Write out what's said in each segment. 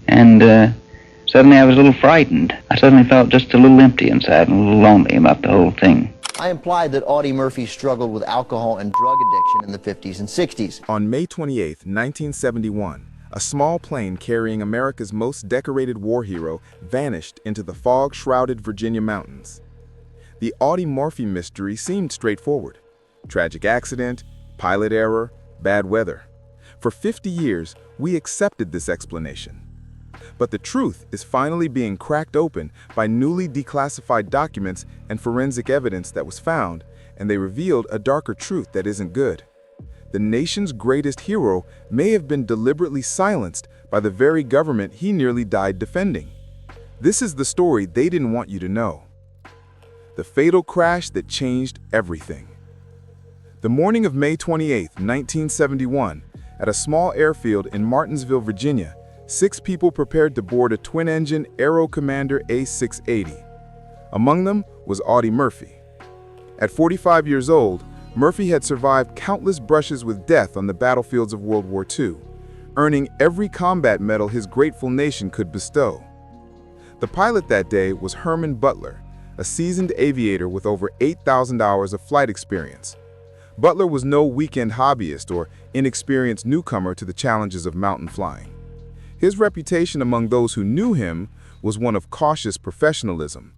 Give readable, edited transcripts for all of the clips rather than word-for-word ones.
And suddenly I was a little frightened. I suddenly felt just a little empty inside and a little lonely about the whole thing. I implied that Audie Murphy struggled with alcohol and drug addiction in the 50s and 60s. On May 28, 1971, a small plane carrying America's most decorated war hero vanished into the fog-shrouded Virginia mountains. The Audie Murphy mystery seemed straightforward. Tragic accident, pilot error, bad weather. For 50 years, we accepted this explanation. But the truth is finally being cracked open by newly declassified documents and forensic evidence that was found, and they revealed a darker truth that isn't good. The nation's greatest hero may have been deliberately silenced by the very government he nearly died defending. This is the story they didn't want you to know. The fatal crash that changed everything. The morning of May 28, 1971, at a small airfield in Martinsville, Virginia, 6 people prepared to board a twin-engine Aero Commander A680. Among them was Audie Murphy. At 45 years old, Murphy had survived countless brushes with death on the battlefields of World War II, earning every combat medal his grateful nation could bestow. The pilot that day was Herman Butler, a seasoned aviator with over 8,000 hours of flight experience. Butler was no weekend hobbyist or inexperienced newcomer to the challenges of mountain flying. His reputation among those who knew him was one of cautious professionalism.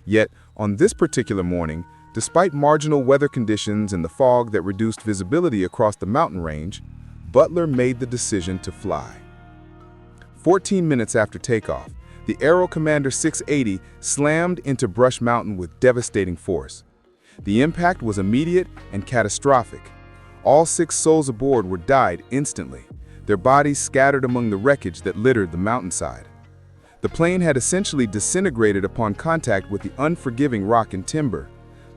Yet, on this particular morning, despite marginal weather conditions and the fog that reduced visibility across the mountain range, Butler made the decision to fly. 14 minutes after takeoff, the Aero Commander 680 slammed into Brush Mountain with devastating force. The impact was immediate and catastrophic. All 6 souls aboard were died instantly, their bodies scattered among the wreckage that littered the mountainside. The plane had essentially disintegrated upon contact with the unforgiving rock and timber,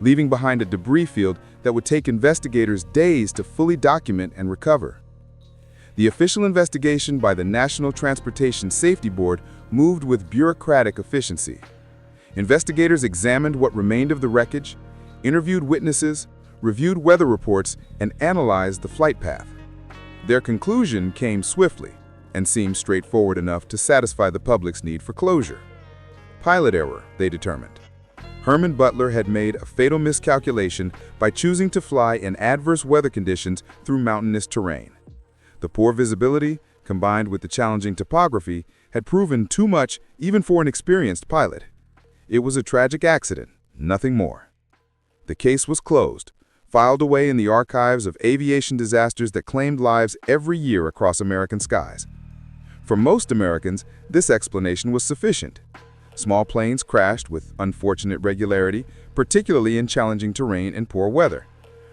leaving behind a debris field that would take investigators days to fully document and recover. The official investigation by the National Transportation Safety Board moved with bureaucratic efficiency. Investigators examined what remained of the wreckage, interviewed witnesses, reviewed weather reports, and analyzed the flight path. Their conclusion came swiftly and seemed straightforward enough to satisfy the public's need for closure. Pilot error, they determined. Herman Butler had made a fatal miscalculation by choosing to fly in adverse weather conditions through mountainous terrain. The poor visibility, combined with the challenging topography, had proven too much even for an experienced pilot. It was a tragic accident, nothing more. The case was closed, filed away in the archives of aviation disasters that claimed lives every year across American skies. For most Americans, this explanation was sufficient. Small planes crashed with unfortunate regularity, particularly in challenging terrain and poor weather.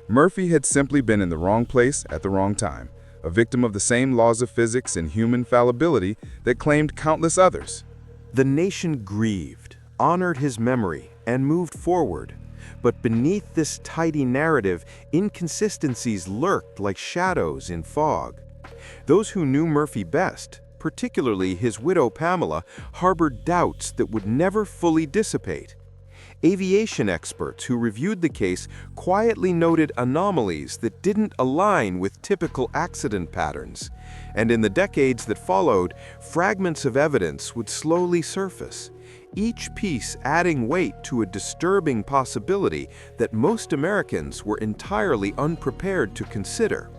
Murphy had simply been in the wrong place at the wrong time, a victim of the same laws of physics and human fallibility that claimed countless others. The nation grieved, honored his memory, and moved forward. But beneath this tidy narrative, inconsistencies lurked like shadows in fog. Those who knew Murphy best, particularly his widow Pamela, harbored doubts that would never fully dissipate. Aviation experts who reviewed the case quietly noted anomalies that didn't align with typical accident patterns. And in the decades that followed, fragments of evidence would slowly surface, each piece adding weight to a disturbing possibility that most Americans were entirely unprepared to consider.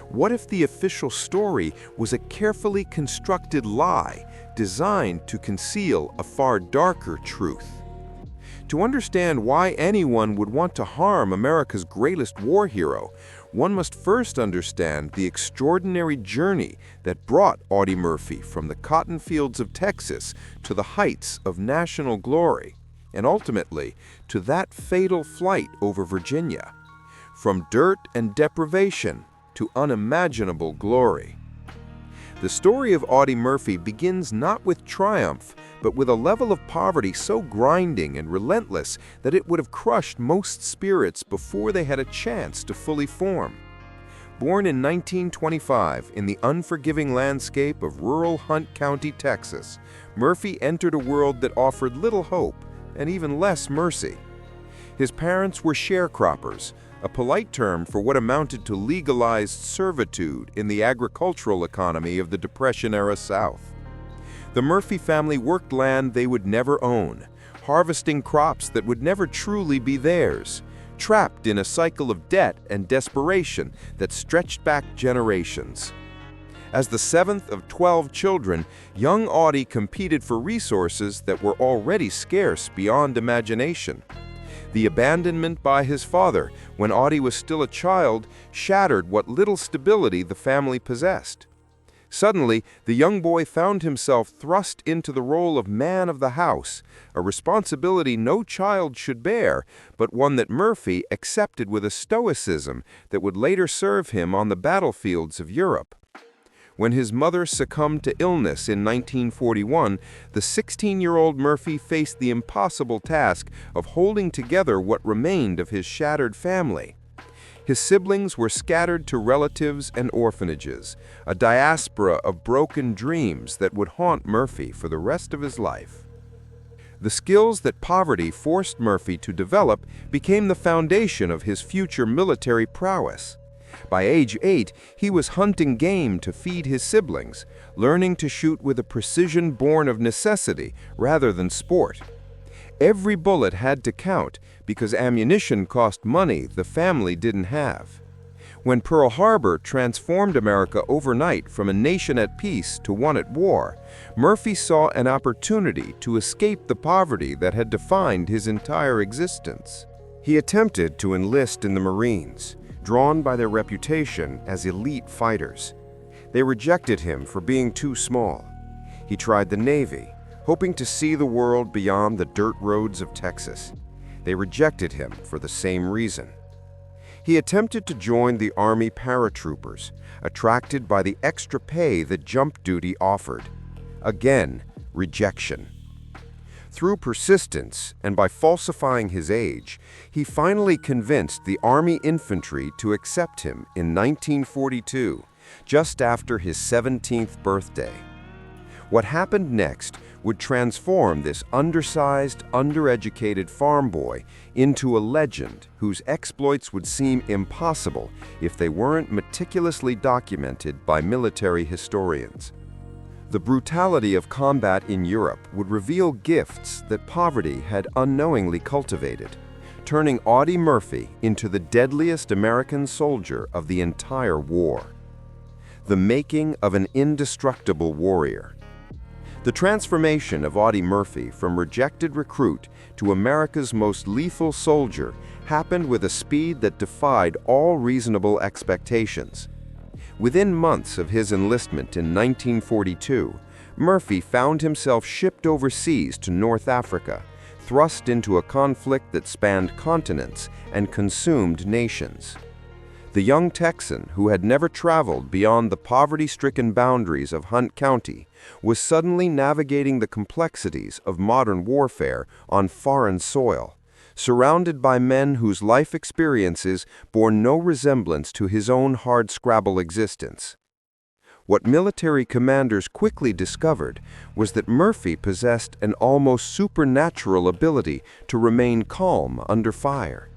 What if the official story was a carefully constructed lie designed to conceal a far darker truth? To understand why anyone would want to harm America's greatest war hero, one must first understand the extraordinary journey that brought Audie Murphy from the cotton fields of Texas to the heights of national glory, and ultimately to that fatal flight over Virginia. From dirt and deprivation to unimaginable glory. The story of Audie Murphy begins not with triumph, but with a level of poverty so grinding and relentless that it would have crushed most spirits before they had a chance to fully form. Born in 1925 in the unforgiving landscape of rural Hunt County, Texas, Murphy entered a world that offered little hope and even less mercy. His parents were sharecroppers, a polite term for what amounted to legalized servitude in the agricultural economy of the Depression-era South. The Murphy family worked land they would never own, harvesting crops that would never truly be theirs, trapped in a cycle of debt and desperation that stretched back generations. As the seventh of 12 children, young Audie competed for resources that were already scarce beyond imagination. The abandonment by his father, when Audie was still a child, shattered what little stability the family possessed. Suddenly, the young boy found himself thrust into the role of man of the house, a responsibility no child should bear, but one that Murphy accepted with a stoicism that would later serve him on the battlefields of Europe. When his mother succumbed to illness in 1941, the 16-year-old Murphy faced the impossible task of holding together what remained of his shattered family. His siblings were scattered to relatives and orphanages, a diaspora of broken dreams that would haunt Murphy for the rest of his life. The skills that poverty forced Murphy to develop became the foundation of his future military prowess. By age 8, he was hunting game to feed his siblings, learning to shoot with a precision born of necessity rather than sport. Every bullet had to count because ammunition cost money the family didn't have. When Pearl Harbor transformed America overnight from a nation at peace to one at war, Murphy saw an opportunity to escape the poverty that had defined his entire existence. He attempted to enlist in the Marines, drawn by their reputation as elite fighters. They rejected him for being too small. He tried the Navy, hoping to see the world beyond the dirt roads of Texas. They rejected him for the same reason. He attempted to join the Army paratroopers, attracted by the extra pay that jump duty offered. Again, rejection. Through persistence and by falsifying his age, he finally convinced the Army infantry to accept him in 1942, just after his 17th birthday. What happened next would transform this undersized, undereducated farm boy into a legend whose exploits would seem impossible if they weren't meticulously documented by military historians. The brutality of combat in Europe would reveal gifts that poverty had unknowingly cultivated, turning Audie Murphy into the deadliest American soldier of the entire war. The making of an indestructible warrior. The transformation of Audie Murphy from rejected recruit to America's most lethal soldier happened with a speed that defied all reasonable expectations. Within months of his enlistment in 1942, Murphy found himself shipped overseas to North Africa, thrust into a conflict that spanned continents and consumed nations. The young Texan, who had never traveled beyond the poverty-stricken boundaries of Hunt County, was suddenly navigating the complexities of modern warfare on foreign soil, surrounded by men whose life experiences bore no resemblance to his own hardscrabble existence. What military commanders quickly discovered was that Murphy possessed an almost supernatural ability to remain calm under fire.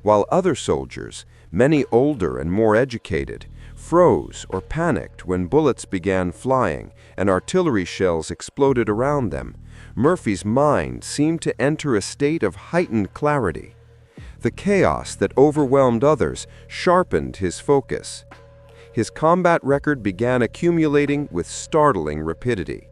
While other soldiers, many older and more educated, froze or panicked when bullets began flying and artillery shells exploded around them, Murphy's mind seemed to enter a state of heightened clarity. The chaos that overwhelmed others sharpened his focus. His combat record began accumulating with startling rapidity.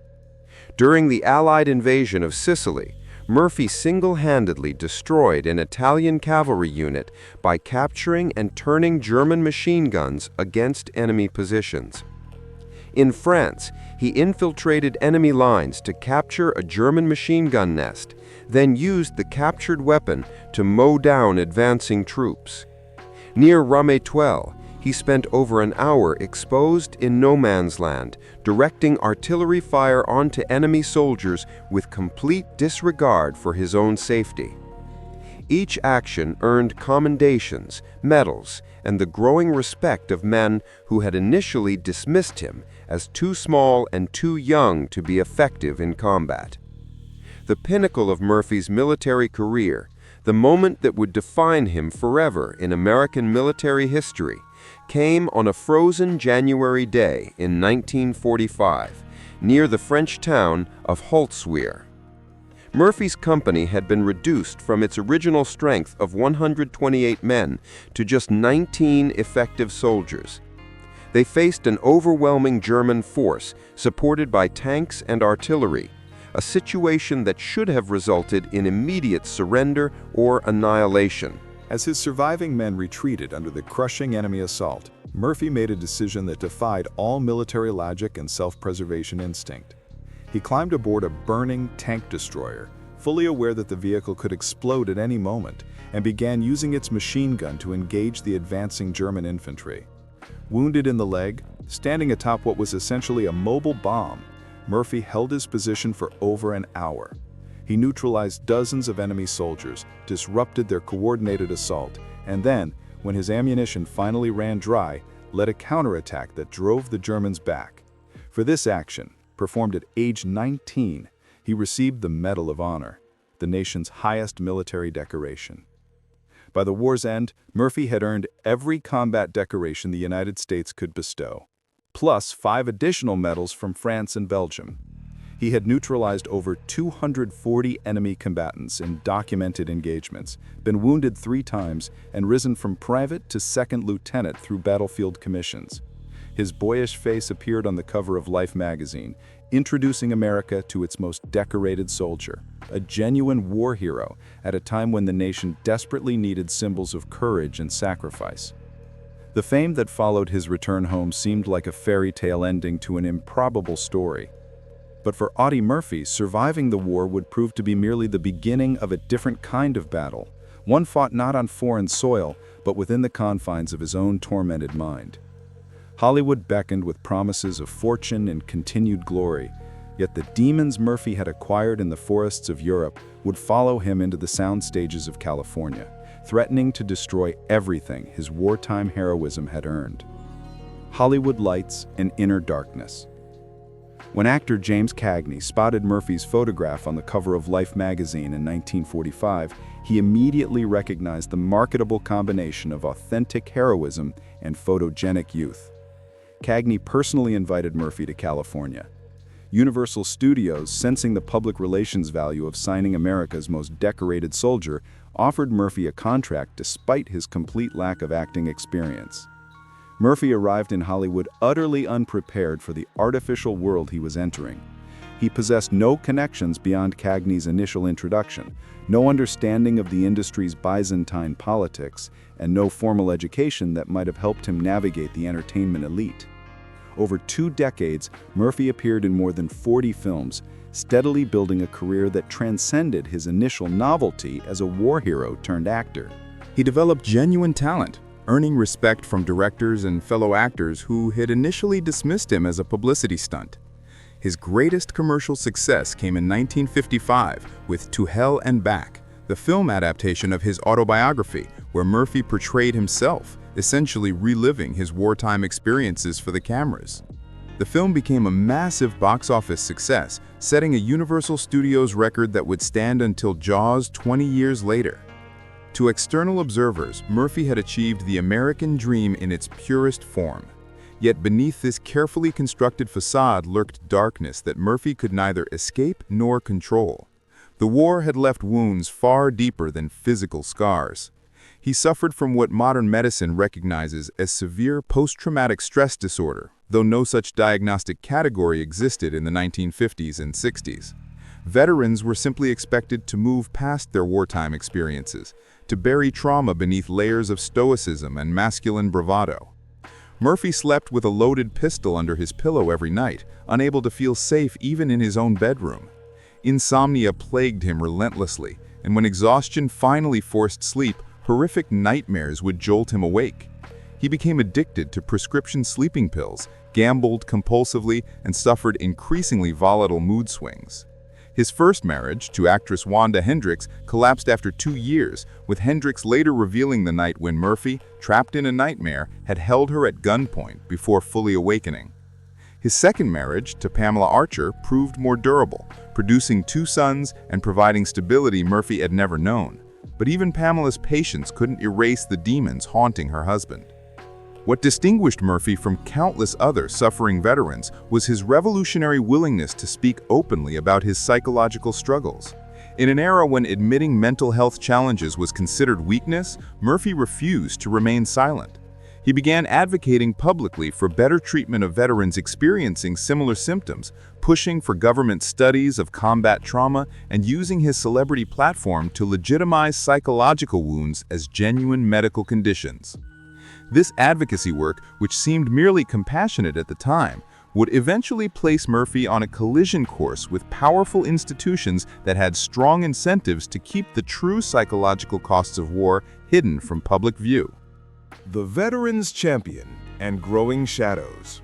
During the Allied invasion of Sicily, Murphy single-handedly destroyed an Italian cavalry unit by capturing and turning German machine guns against enemy positions. In France, he infiltrated enemy lines to capture a German machine gun nest, then used the captured weapon to mow down advancing troops. Near Ramatuelle, he spent over an hour exposed in no man's land, directing artillery fire onto enemy soldiers with complete disregard for his own safety. Each action earned commendations, medals, and the growing respect of men who had initially dismissed him as too small and too young to be effective in combat. The pinnacle of Murphy's military career, the moment that would define him forever in American military history, came on a frozen January day in 1945, near the French town of Holtzwihr. Murphy's company had been reduced from its original strength of 128 men to just 19 effective soldiers. They faced an overwhelming German force supported by tanks and artillery, a situation that should have resulted in immediate surrender or annihilation. As his surviving men retreated under the crushing enemy assault, Murphy made a decision that defied all military logic and self-preservation instinct. He climbed aboard a burning tank destroyer, fully aware that the vehicle could explode at any moment, and began using its machine gun to engage the advancing German infantry. Wounded in the leg, standing atop what was essentially a mobile bomb, Murphy held his position for over an hour. He neutralized dozens of enemy soldiers, disrupted their coordinated assault, and then, when his ammunition finally ran dry, led a counterattack that drove the Germans back. For this action, performed at age 19, he received the Medal of Honor, the nation's highest military decoration. By the war's end, Murphy had earned every combat decoration the United States could bestow, plus 5 additional medals from France and Belgium. He had neutralized over 240 enemy combatants in documented engagements, been wounded 3 times, and risen from private to second lieutenant through battlefield commissions. His boyish face appeared on the cover of Life magazine, introducing America to its most decorated soldier, a genuine war hero at a time when the nation desperately needed symbols of courage and sacrifice. The fame that followed his return home seemed like a fairy tale ending to an improbable story. But for Audie Murphy, surviving the war would prove to be merely the beginning of a different kind of battle, one fought not on foreign soil, but within the confines of his own tormented mind. Hollywood beckoned with promises of fortune and continued glory, yet the demons Murphy had acquired in the forests of Europe would follow him into the sound stages of California, threatening to destroy everything his wartime heroism had earned. Hollywood lights and inner darkness. When actor James Cagney spotted Murphy's photograph on the cover of Life magazine in 1945, he immediately recognized the marketable combination of authentic heroism and photogenic youth. Cagney personally invited Murphy to California. Universal Studios, sensing the public relations value of signing America's most decorated soldier, offered Murphy a contract despite his complete lack of acting experience. Murphy arrived in Hollywood utterly unprepared for the artificial world he was entering. He possessed no connections beyond Cagney's initial introduction, no understanding of the industry's Byzantine politics, and no formal education that might have helped him navigate the entertainment elite. Over 2 decades, Murphy appeared in more than 40 films, steadily building a career that transcended his initial novelty as a war hero turned actor. He developed genuine talent, earning respect from directors and fellow actors who had initially dismissed him as a publicity stunt. His greatest commercial success came in 1955 with To Hell and Back, the film adaptation of his autobiography, where Murphy portrayed himself, essentially reliving his wartime experiences for the cameras. The film became a massive box office success, setting a Universal Studios record that would stand until Jaws 20 years later. To external observers, Murphy had achieved the American dream in its purest form. Yet beneath this carefully constructed facade lurked darkness that Murphy could neither escape nor control. The war had left wounds far deeper than physical scars. He suffered from what modern medicine recognizes as severe post-traumatic stress disorder, though no such diagnostic category existed in the 1950s and 60s. Veterans were simply expected to move past their wartime experiences, to bury trauma beneath layers of stoicism and masculine bravado. Murphy slept with a loaded pistol under his pillow every night, unable to feel safe even in his own bedroom. Insomnia plagued him relentlessly, and when exhaustion finally forced sleep, horrific nightmares would jolt him awake. He became addicted to prescription sleeping pills, gambled compulsively, and suffered increasingly volatile mood swings. His first marriage, to actress Wanda Hendricks, collapsed after 2 years, with Hendricks later revealing the night when Murphy, trapped in a nightmare, had held her at gunpoint before fully awakening. His second marriage, to Pamela Archer, proved more durable, producing 2 sons and providing stability Murphy had never known. But even Pamela's patience couldn't erase the demons haunting her husband. What distinguished Murphy from countless other suffering veterans was his revolutionary willingness to speak openly about his psychological struggles. In an era when admitting mental health challenges was considered weakness, Murphy refused to remain silent. He began advocating publicly for better treatment of veterans experiencing similar symptoms, pushing for government studies of combat trauma, and using his celebrity platform to legitimize psychological wounds as genuine medical conditions. This advocacy work, which seemed merely compassionate at the time, would eventually place Murphy on a collision course with powerful institutions that had strong incentives to keep the true psychological costs of war hidden from public view. The Veterans Champion and Growing Shadows.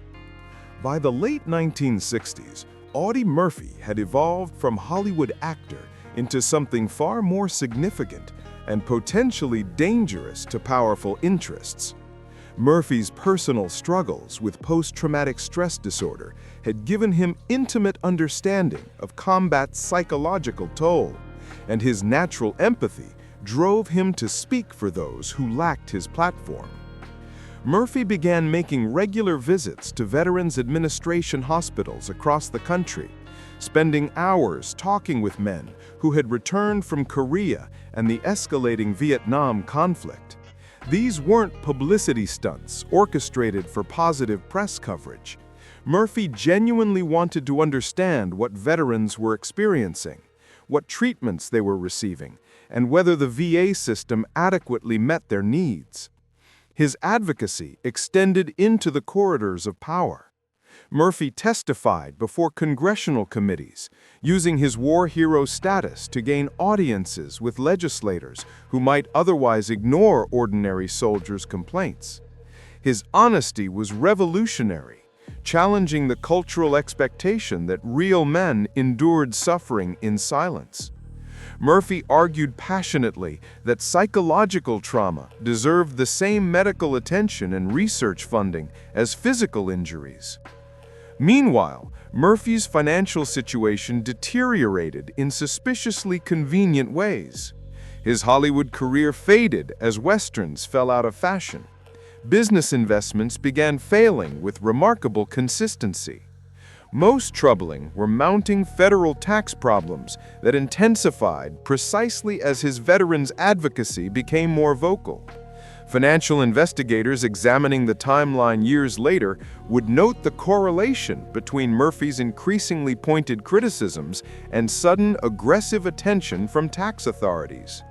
By the late 1960s, Audie Murphy had evolved from Hollywood actor into something far more significant and potentially dangerous to powerful interests. Murphy's personal struggles with post-traumatic stress disorder had given him intimate understanding of combat's psychological toll, and his natural empathy drove him to speak for those who lacked his platform. Murphy began making regular visits to Veterans Administration hospitals across the country, spending hours talking with men who had returned from Korea and the escalating Vietnam conflict. These weren't publicity stunts orchestrated for positive press coverage. Murphy genuinely wanted to understand what veterans were experiencing, what treatments they were receiving, and whether the VA system adequately met their needs. His advocacy extended into the corridors of power. Murphy testified before congressional committees, using his war hero status to gain audiences with legislators who might otherwise ignore ordinary soldiers' complaints. His honesty was revolutionary, challenging the cultural expectation that real men endured suffering in silence. Murphy argued passionately that psychological trauma deserved the same medical attention and research funding as physical injuries. Meanwhile, Murphy's financial situation deteriorated in suspiciously convenient ways. His Hollywood career faded as westerns fell out of fashion. Business investments began failing with remarkable consistency. Most troubling were mounting federal tax problems that intensified precisely as his veterans' advocacy became more vocal. Financial investigators examining the timeline years later would note the correlation between Murphy's increasingly pointed criticisms and sudden aggressive attention from tax authorities.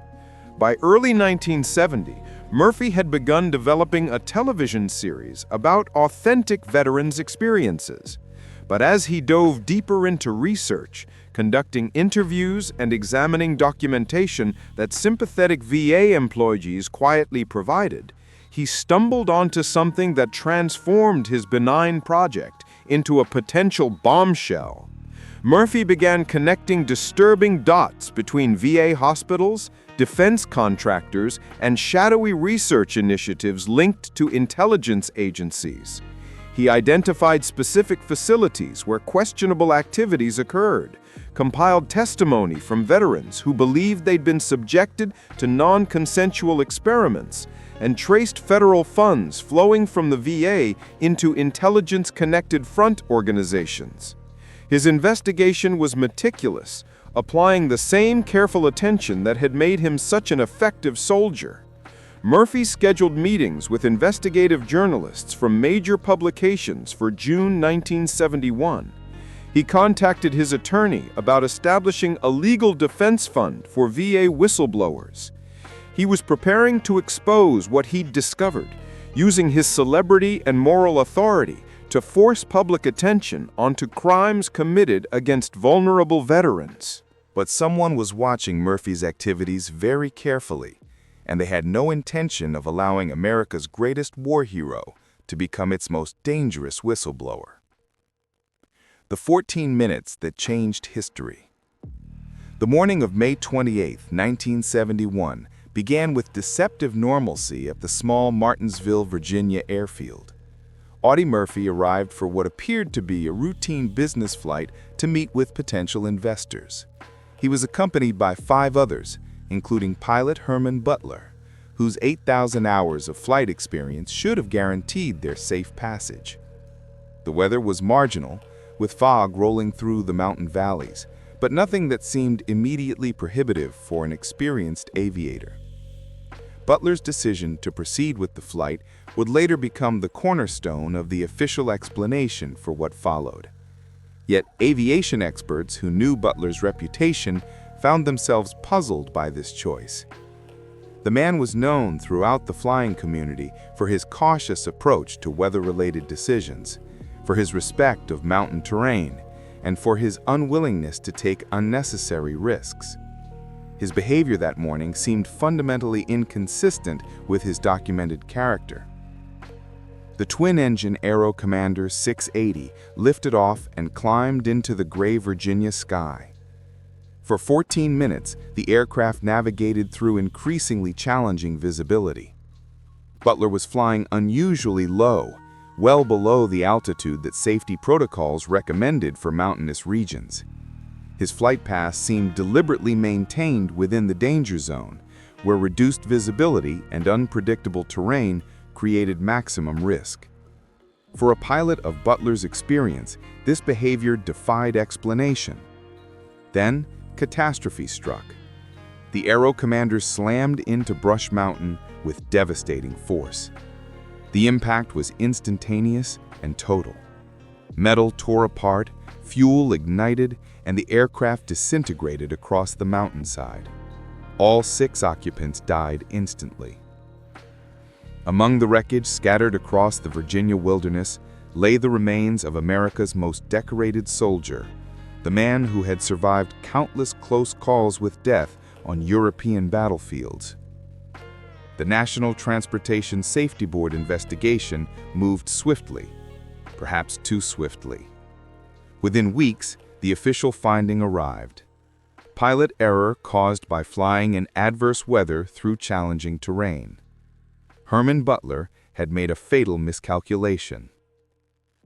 By early 1970, Murphy had begun developing a television series about authentic veterans' experiences. But as he dove deeper into research, conducting interviews and examining documentation that sympathetic VA employees quietly provided, he stumbled onto something that transformed his benign project into a potential bombshell. Murphy began connecting disturbing dots between VA hospitals, defense contractors, and shadowy research initiatives linked to intelligence agencies. He identified specific facilities where questionable activities occurred, compiled testimony from veterans who believed they'd been subjected to non-consensual experiments, and traced federal funds flowing from the VA into intelligence-connected front organizations. His investigation was meticulous, applying the same careful attention that had made him such an effective soldier. Murphy scheduled meetings with investigative journalists from major publications for June 1971. He contacted his attorney about establishing a legal defense fund for VA whistleblowers. He was preparing to expose what he'd discovered, using his celebrity and moral authority to force public attention onto crimes committed against vulnerable veterans. But someone was watching Murphy's activities very carefully, and they had no intention of allowing America's greatest war hero to become its most dangerous whistleblower. The 14 minutes that changed history. The morning of May 28, 1971, began with deceptive normalcy at the small Martinsville, Virginia airfield. Audie Murphy arrived for what appeared to be a routine business flight to meet with potential investors. He was accompanied by 5 others, including pilot Herman Butler, whose 8,000 hours of flight experience should have guaranteed their safe passage. The weather was marginal, with fog rolling through the mountain valleys, but nothing that seemed immediately prohibitive for an experienced aviator. Butler's decision to proceed with the flight would later become the cornerstone of the official explanation for what followed. Yet aviation experts who knew Butler's reputation found themselves puzzled by this choice. The man was known throughout the flying community for his cautious approach to weather-related decisions, for his respect of mountain terrain, and for his unwillingness to take unnecessary risks. His behavior that morning seemed fundamentally inconsistent with his documented character. The twin-engine Aero Commander 680 lifted off and climbed into the gray Virginia sky. For 14 minutes, the aircraft navigated through increasingly challenging visibility. Butler was flying unusually low, well below the altitude that safety protocols recommended for mountainous regions. His flight path seemed deliberately maintained within the danger zone, where reduced visibility and unpredictable terrain created maximum risk. For a pilot of Butler's experience, this behavior defied explanation. Then, catastrophe struck. The Aero Commander slammed into Brush Mountain with devastating force. The impact was instantaneous and total. Metal tore apart, fuel ignited, and the aircraft disintegrated across the mountainside. All 6 occupants died instantly. Among the wreckage scattered across the Virginia wilderness lay the remains of America's most decorated soldier, the man who had survived countless close calls with death on European battlefields. The National Transportation Safety Board investigation moved swiftly, perhaps too swiftly. Within weeks, the official finding arrived: pilot error caused by flying in adverse weather through challenging terrain. Herman Butler had made a fatal miscalculation.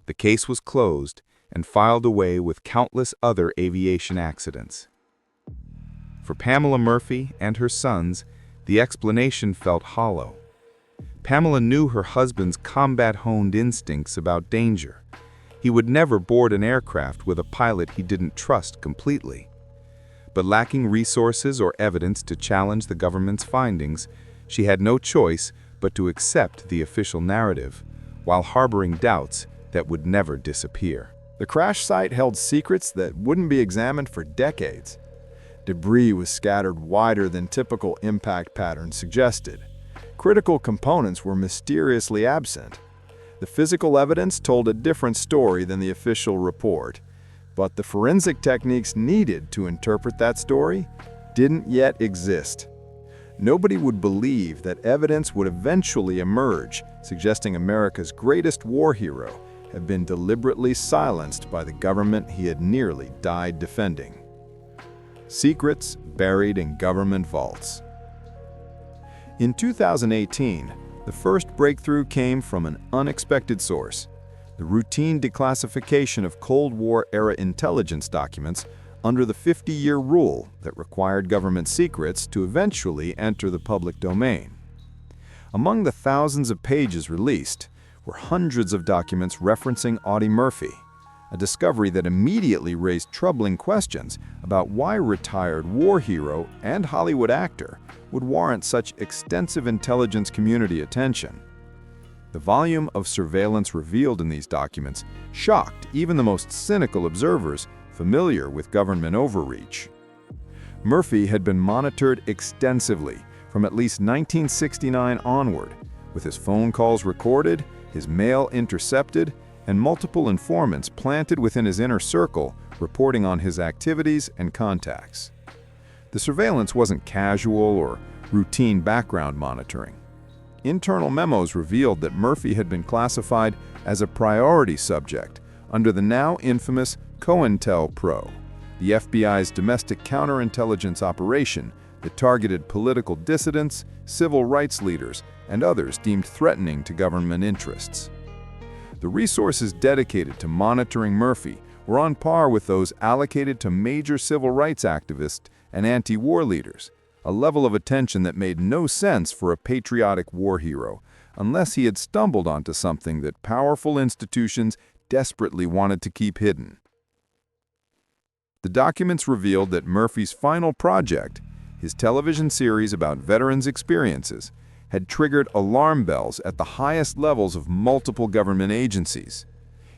The case was closed and filed away with countless other aviation accidents. For Pamela Murphy and her sons, the explanation felt hollow. Pamela knew her husband's combat-honed instincts about danger. He would never board an aircraft with a pilot he didn't trust completely. But lacking resources or evidence to challenge the government's findings, she had no choice but to accept the official narrative, while harboring doubts that would never disappear. The crash site held secrets that wouldn't be examined for decades. Debris was scattered wider than typical impact patterns suggested. Critical components were mysteriously absent. The physical evidence told a different story than the official report, but the forensic techniques needed to interpret that story didn't yet exist. Nobody would believe that evidence would eventually emerge, suggesting America's greatest war hero had been deliberately silenced by the government he had nearly died defending. Secrets buried in government vaults. In 2018, the first breakthrough came from an unexpected source: the routine declassification of Cold War-era intelligence documents under the 50-year rule that required government secrets to eventually enter the public domain. Among the thousands of pages released were hundreds of documents referencing Audie Murphy, a discovery that immediately raised troubling questions about why a retired war hero and Hollywood actor would warrant such extensive intelligence community attention. The volume of surveillance revealed in these documents shocked even the most cynical observers familiar with government overreach. Murphy had been monitored extensively from at least 1969 onward, with his phone calls recorded, his mail intercepted, and multiple informants planted within his inner circle reporting on his activities and contacts. The surveillance wasn't casual or routine background monitoring. Internal memos revealed that Murphy had been classified as a priority subject under the now infamous COINTELPRO, the FBI's domestic counterintelligence operation that targeted political dissidents, civil rights leaders, and others deemed threatening to government interests. The resources dedicated to monitoring Murphy were on par with those allocated to major civil rights activists and anti-war leaders, a level of attention that made no sense for a patriotic war hero, unless he had stumbled onto something that powerful institutions desperately wanted to keep hidden. The documents revealed that Murphy's final project, his television series about veterans' experiences, had triggered alarm bells at the highest levels of multiple government agencies.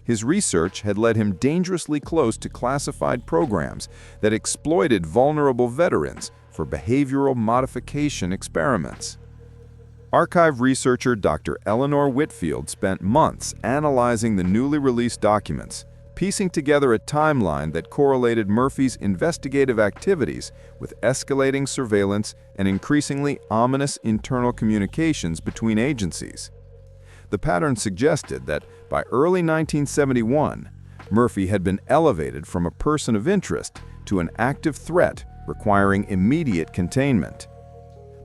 His research had led him dangerously close to classified programs that exploited vulnerable veterans for behavioral modification experiments. Archive researcher Dr. Eleanor Whitfield spent months analyzing the newly released documents, piecing together a timeline that correlated Murphy's investigative activities with escalating surveillance and increasingly ominous internal communications between agencies. The pattern suggested that by early 1971, Murphy had been elevated from a person of interest to an active threat requiring immediate containment.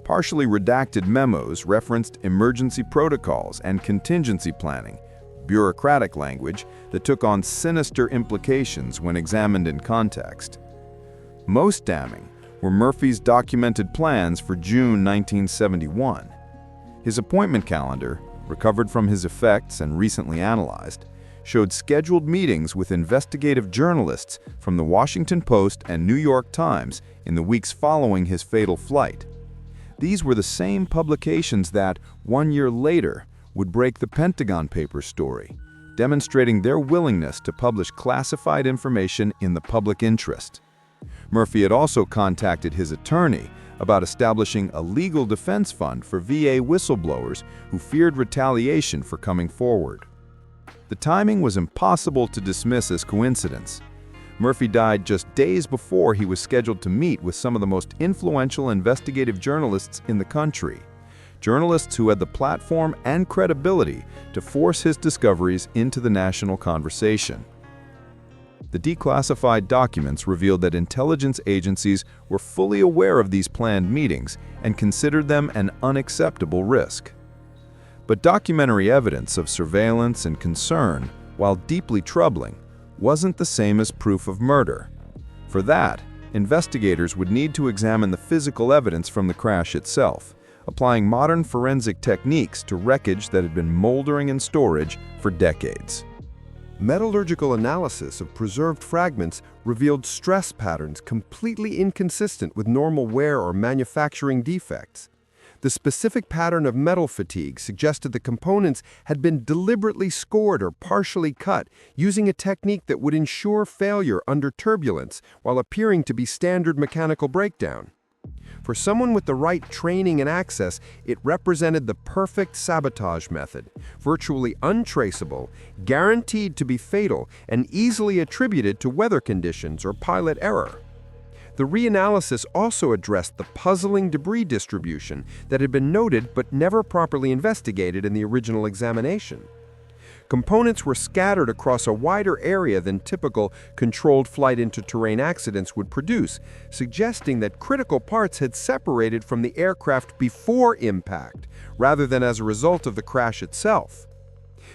Partially redacted memos referenced emergency protocols and contingency planning, bureaucratic language that took on sinister implications when examined in context. Most damning were Murphy's documented plans for June 1971. His appointment calendar, recovered from his effects and recently analyzed, showed scheduled meetings with investigative journalists from the Washington Post and New York Times in the weeks following his fatal flight. These were the same publications that, 1 year later, would break the Pentagon Papers story, demonstrating their willingness to publish classified information in the public interest. Murphy had also contacted his attorney about establishing a legal defense fund for VA whistleblowers who feared retaliation for coming forward. The timing was impossible to dismiss as coincidence. Murphy died just days before he was scheduled to meet with some of the most influential investigative journalists in the country, journalists who had the platform and credibility to force his discoveries into the national conversation. The declassified documents revealed that intelligence agencies were fully aware of these planned meetings and considered them an unacceptable risk. But documentary evidence of surveillance and concern, while deeply troubling, wasn't the same as proof of murder. For that, investigators would need to examine the physical evidence from the crash itself, applying modern forensic techniques to wreckage that had been moldering in storage for decades. Metallurgical analysis of preserved fragments revealed stress patterns completely inconsistent with normal wear or manufacturing defects. The specific pattern of metal fatigue suggested the components had been deliberately scored or partially cut, using a technique that would ensure failure under turbulence while appearing to be standard mechanical breakdown. For someone with the right training and access, it represented the perfect sabotage method, virtually untraceable, guaranteed to be fatal, and easily attributed to weather conditions or pilot error. The reanalysis also addressed the puzzling debris distribution that had been noted but never properly investigated in the original examination. Components were scattered across a wider area than typical controlled flight into terrain accidents would produce, suggesting that critical parts had separated from the aircraft before impact, rather than as a result of the crash itself.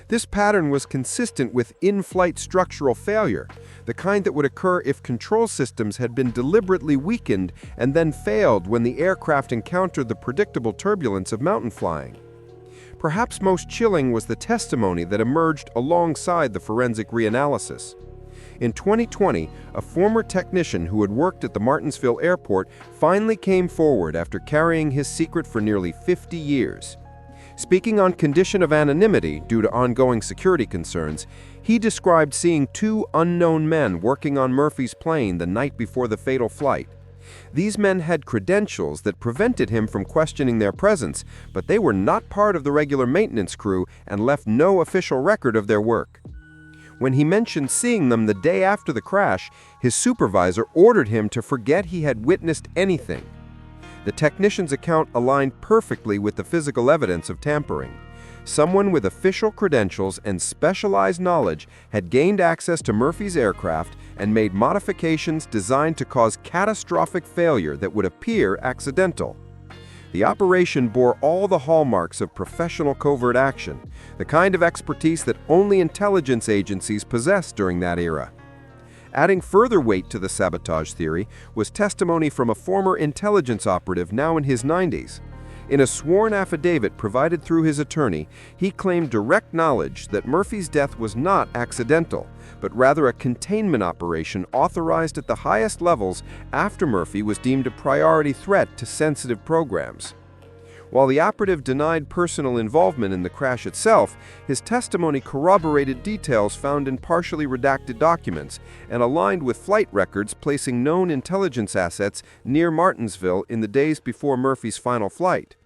This pattern was consistent with in-flight structural failure, the kind that would occur if control systems had been deliberately weakened and then failed when the aircraft encountered the predictable turbulence of mountain flying. Perhaps most chilling was the testimony that emerged alongside the forensic reanalysis. In 2020, a former technician who had worked at the Martinsville airport finally came forward after carrying his secret for nearly 50 years. Speaking on condition of anonymity due to ongoing security concerns, he described seeing two unknown men working on Murphy's plane the night before the fatal flight. These men had credentials that prevented him from questioning their presence, but they were not part of the regular maintenance crew and left no official record of their work. When he mentioned seeing them the day after the crash, his supervisor ordered him to forget he had witnessed anything. The technician's account aligned perfectly with the physical evidence of tampering. Someone with official credentials and specialized knowledge had gained access to Murphy's aircraft and made modifications designed to cause catastrophic failure that would appear accidental. The operation bore all the hallmarks of professional covert action, the kind of expertise that only intelligence agencies possessed during that era. Adding further weight to the sabotage theory was testimony from a former intelligence operative now in his 90s. In a sworn affidavit provided through his attorney, he claimed direct knowledge that Murphy's death was not accidental, but rather a containment operation authorized at the highest levels after Murphy was deemed a priority threat to sensitive programs. While the operative denied personal involvement in the crash itself, his testimony corroborated details found in partially redacted documents and aligned with flight records placing known intelligence assets near Martinsville in the days before Murphy's final flight.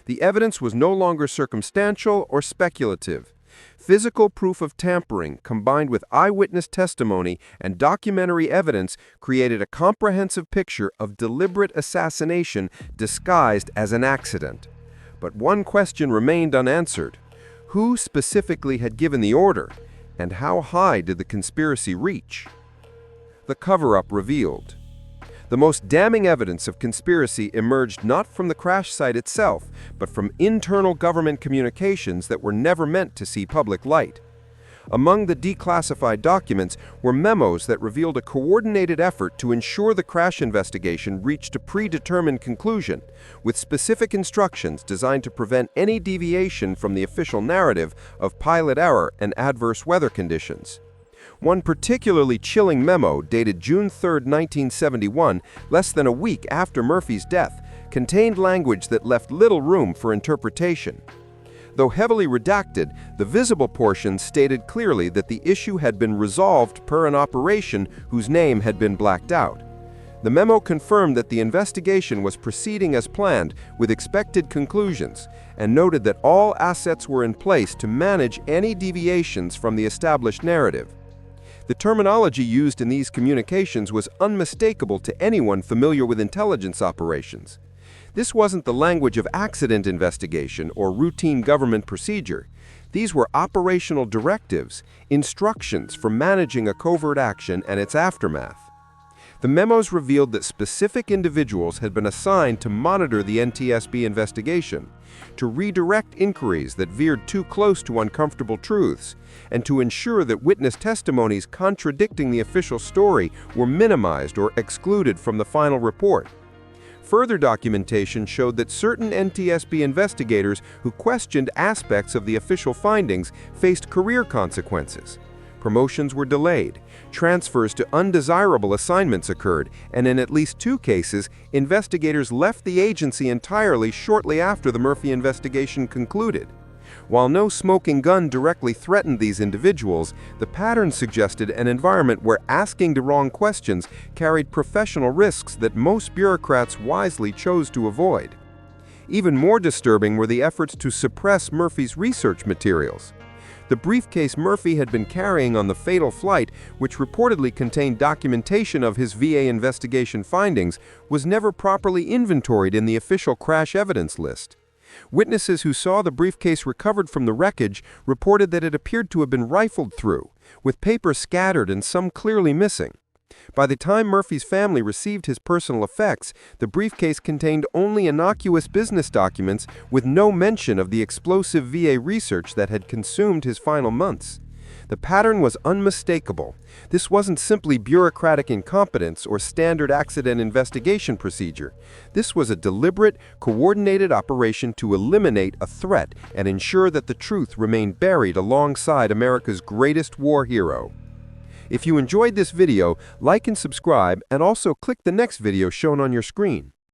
The evidence was no longer circumstantial or speculative. Physical proof of tampering combined with eyewitness testimony and documentary evidence created a comprehensive picture of deliberate assassination disguised as an accident. But one question remained unanswered. Who specifically had given the order, and how high did the conspiracy reach? The cover-up revealed. The most damning evidence of conspiracy emerged not from the crash site itself, but from internal government communications that were never meant to see public light. Among the declassified documents were memos that revealed a coordinated effort to ensure the crash investigation reached a predetermined conclusion, with specific instructions designed to prevent any deviation from the official narrative of pilot error and adverse weather conditions. One particularly chilling memo, dated June 3, 1971, less than a week after Murphy's death, contained language that left little room for interpretation. Though heavily redacted, the visible portions stated clearly that the issue had been resolved per an operation whose name had been blacked out. The memo confirmed that the investigation was proceeding as planned with expected conclusions, and noted that all assets were in place to manage any deviations from the established narrative. The terminology used in these communications was unmistakable to anyone familiar with intelligence operations. This wasn't the language of accident investigation or routine government procedure. These were operational directives, instructions for managing a covert action and its aftermath. The memos revealed that specific individuals had been assigned to monitor the NTSB investigation, to redirect inquiries that veered too close to uncomfortable truths, and to ensure that witness testimonies contradicting the official story were minimized or excluded from the final report. Further documentation showed that certain NTSB investigators who questioned aspects of the official findings faced career consequences. Promotions were delayed, transfers to undesirable assignments occurred, and in at least 2 cases, investigators left the agency entirely shortly after the Murphy investigation concluded. While no smoking gun directly threatened these individuals, the pattern suggested an environment where asking the wrong questions carried professional risks that most bureaucrats wisely chose to avoid. Even more disturbing were the efforts to suppress Murphy's research materials. The briefcase Murphy had been carrying on the fatal flight, which reportedly contained documentation of his VA investigation findings, was never properly inventoried in the official crash evidence list. Witnesses who saw the briefcase recovered from the wreckage reported that it appeared to have been rifled through, with papers scattered and some clearly missing. By the time Murphy's family received his personal effects, the briefcase contained only innocuous business documents with no mention of the explosive VA research that had consumed his final months. The pattern was unmistakable. This wasn't simply bureaucratic incompetence or standard accident investigation procedure. This was a deliberate, coordinated operation to eliminate a threat and ensure that the truth remained buried alongside America's greatest war hero. If you enjoyed this video, like and subscribe, and also click the next video shown on your screen.